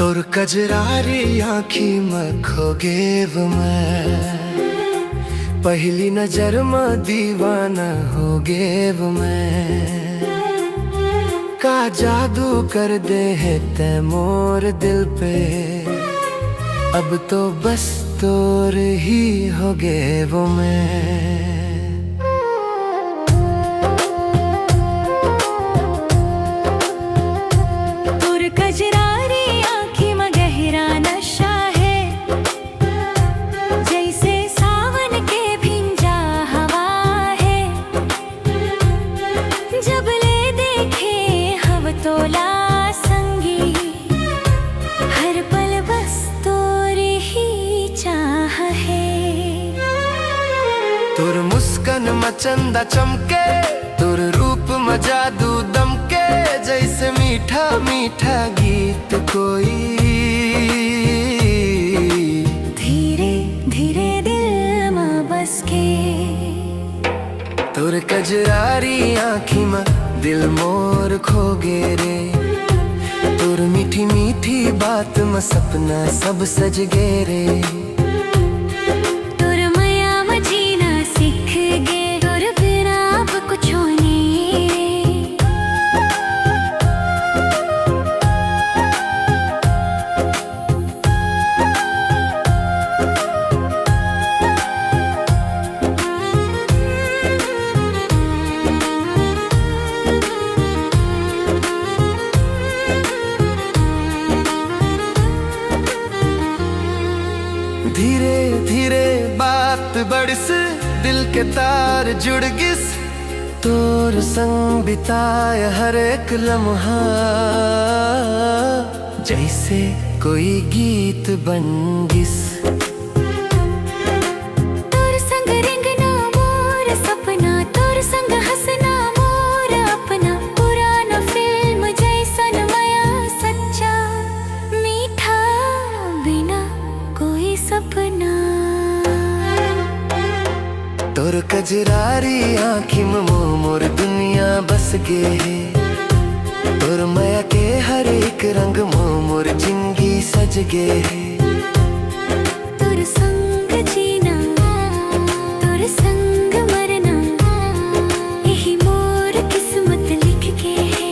तोर कजरारी आँखी में खो गेव मैं, पहली नजर में दीवाना हो गेव मैं। का जादू कर दे है ते मोर दिल पे, अब तो बस तोर ही हो गेव मैं। तोर मुस्कान में चंदा चमके, तोर रूप में जादू दमके, जैसे मीठा मीठा गीत कोई धीरे धीरे दिल में बस के। तोर कजरारी आँखी में दिल मोर खो गे रे, तोर मीठी मीठी बात में सपना सब सज गे रे। धीरे धीरे बात बढ़स, दिल के तार जुड़ गिस, तोर संग बिताया हर एक लम्हा जैसे कोई गीत बन गिस। तोर संग रंगना मोर सपना, तोर संग हंसना मोर अपना, पुराना फिल्म जैसन माया सच्चा मीठा बिना कोई सपना। तोर कजरारी आँखी में मोर दुनिया बस गे है, तोर माया के हर एक रंग मोर जिंदगी सज गे है। तोर संग जीना, तोर संग मरना, यही मोर किस्मत लिख के है।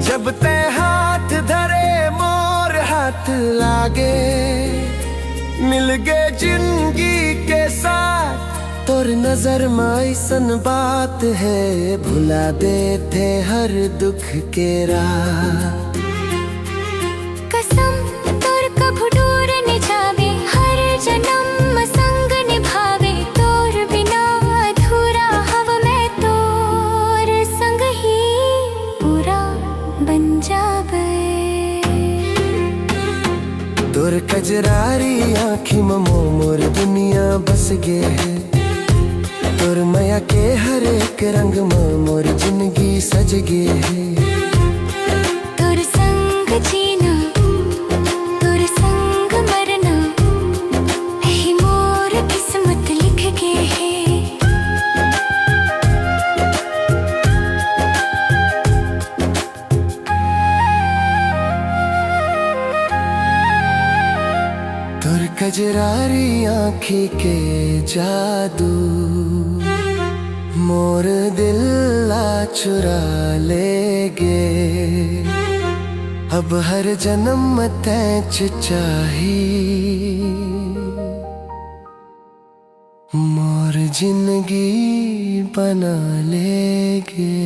जब ते हाथ धरे मोर हाथ लागे, मिल गए जिंदगी के साथ। तोर नजर में ऐसन बात है, भुला देते हर दुख के रात। कसम तोर कभू दूर न जावे, हर जन्म संग निभावे, तोर बिना अधूरा हव मैं, तोर संग ही पूरा बन जावे। तोर कजरारी आँखी में मोर दुनिया बस गे है, तोर माया के हर एक रंग में मोर जिंदगी सज गे है। तोर संग जीना, तोर संग मरना, यही मोर किस्मत लिख के है। तोर कजरारी आँखी के जादू मोर दिल ला चुरा ले गे, अब हर जन्म में तैच चाही मोर जिंदगी बना लेगे।